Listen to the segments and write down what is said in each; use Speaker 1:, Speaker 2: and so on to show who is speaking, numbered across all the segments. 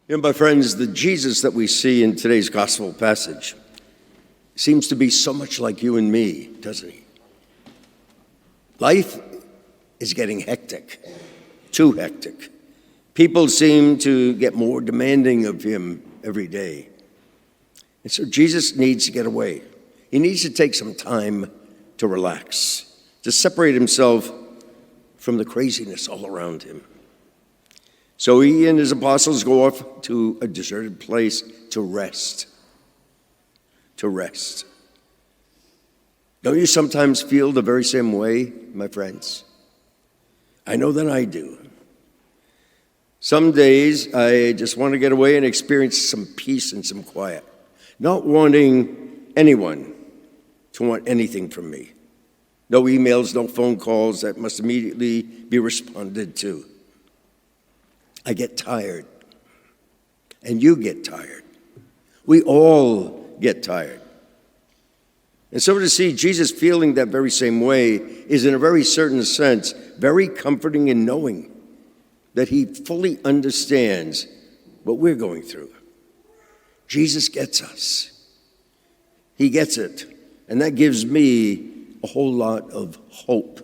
Speaker 1: My friends, the Jesus that we see in today's gospel passage seems to be so much like you and me, doesn't he? Life is getting hectic, too hectic. People seem to get more demanding of him every day. And so Jesus needs to get away. He needs to take some time to relax, to separate himself from the craziness all around him. So he and his apostles go off to a deserted place to rest. To rest. Don't you sometimes feel the very same way, my friends? I know that I do. Some days I just want to get away and experience some peace and some quiet, not wanting anyone to want anything from me. No emails, no phone calls that must immediately be responded to. I get tired, and you get tired. We all get tired. And so to see Jesus feeling that very same way is, in a very certain sense, very comforting in knowing that he fully understands what we're going through. Jesus gets us. He gets it. And that gives me a whole lot of hope.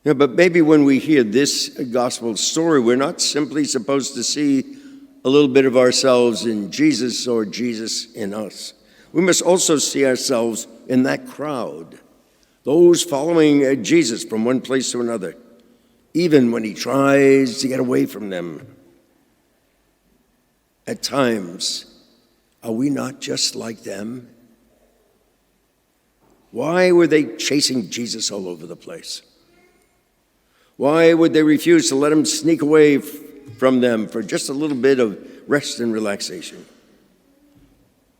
Speaker 1: But maybe when we hear this gospel story, we're not simply supposed to see a little bit of ourselves in Jesus or Jesus in us. We must also see ourselves in that crowd, those following Jesus from one place to another, even when he tries to get away from them. At times, are we not just like them? Why were they chasing Jesus all over the place? Why would they refuse to let him sneak away from them for just a little bit of rest and relaxation?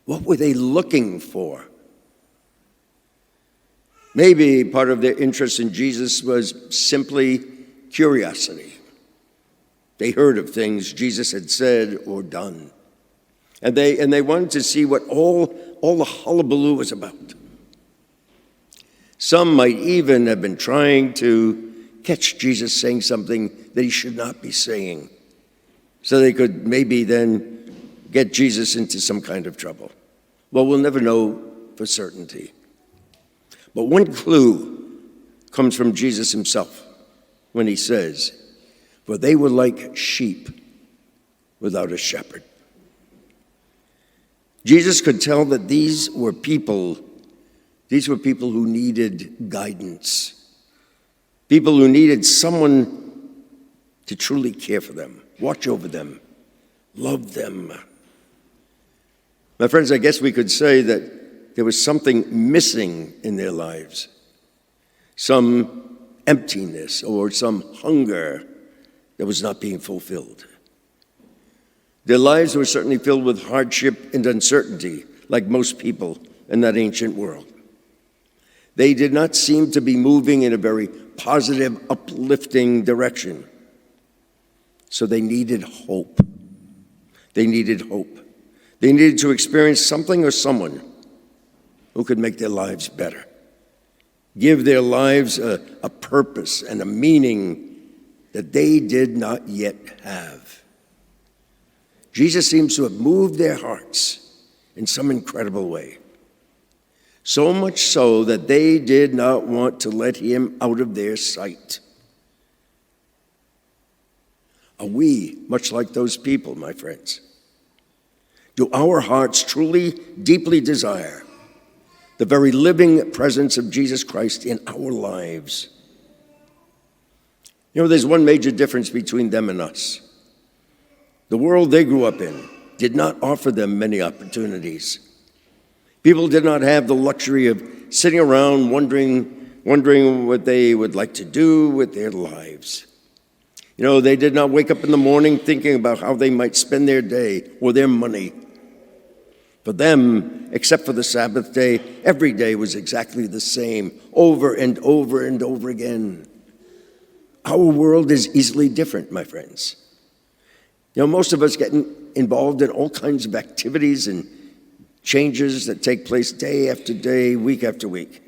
Speaker 1: What were they looking for? Maybe part of their interest in Jesus was simply curiosity. They heard of things Jesus had said or done, and they wanted to see what all the hullabaloo was about. Some might even have been trying to catch Jesus saying something that he should not be saying, so they could maybe then get Jesus into some kind of trouble. Well, we'll never know for certainty. But one clue comes from Jesus himself when he says, "For they were like sheep without a shepherd." Jesus could tell that these were people who needed guidance. People who needed someone to truly care for them, watch over them, love them. My friends, I guess we could say that there was something missing in their lives, some emptiness or some hunger that was not being fulfilled. Their lives were certainly filled with hardship and uncertainty, like most people in that ancient world. They did not seem to be moving in a very positive, uplifting direction. So they needed hope. They needed hope. They needed to experience something or someone who could make their lives better, give their lives a purpose and a meaning that they did not yet have. Jesus seems to have moved their hearts in some incredible way. So much so that they did not want to let him out of their sight. Are we much like those people, my friends? Do our hearts truly, deeply desire the very living presence of Jesus Christ in our lives? There's one major difference between them and us. The world they grew up in did not offer them many opportunities. People did not have the luxury of sitting around wondering what they would like to do with their lives. They did not wake up in the morning thinking about how they might spend their day or their money. For them, except for the Sabbath day, every day was exactly the same, over and over and over again. Our world is easily different, my friends. Most of us get involved in all kinds of activities and changes that take place day after day, week after week.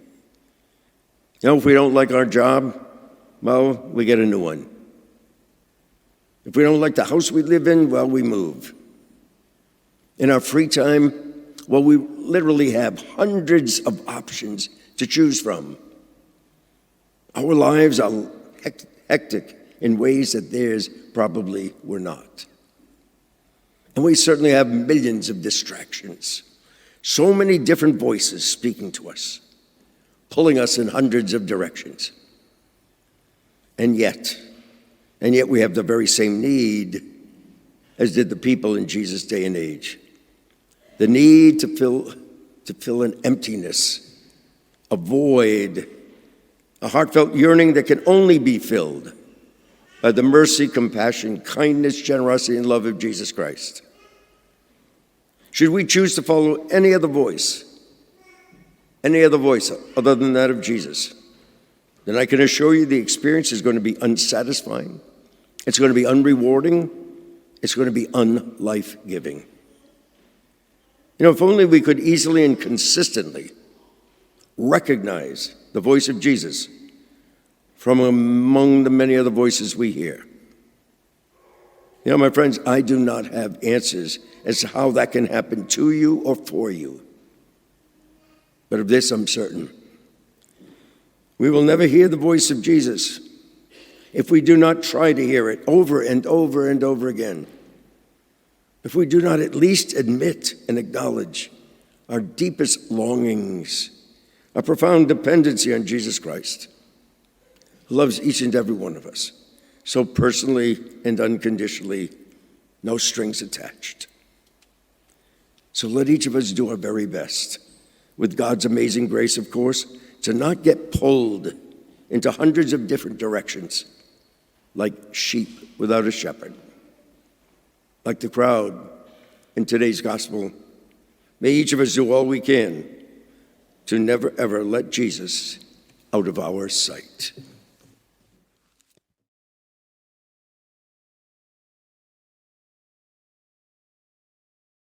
Speaker 1: If we don't like our job, well, we get a new one. If we don't like the house we live in, well, we move. In our free time, well, we literally have hundreds of options to choose from. Our lives are hectic in ways that theirs probably were not. And we certainly have millions of distractions. So many different voices speaking to us, pulling us in hundreds of directions. And yet we have the very same need as did the people in Jesus' day and age. The need to fill an emptiness, a void, a heartfelt yearning that can only be filled by the mercy, compassion, kindness, generosity, and love of Jesus Christ. Should we choose to follow any other voice other than that of Jesus, then I can assure you the experience is going to be unsatisfying, it's going to be unrewarding, it's going to be unlife-giving. If only we could easily and consistently recognize the voice of Jesus from among the many other voices we hear. My friends, I do not have answers as to how that can happen to you or for you. But of this I'm certain. We will never hear the voice of Jesus if we do not try to hear it over and over and over again. If we do not at least admit and acknowledge our deepest longings, our profound dependency on Jesus Christ, who loves each and every one of us, so personally and unconditionally, no strings attached. So let each of us do our very best, with God's amazing grace, of course, to not get pulled into hundreds of different directions, like sheep without a shepherd. Like the crowd in today's gospel, may each of us do all we can to never, ever let Jesus out of our sight.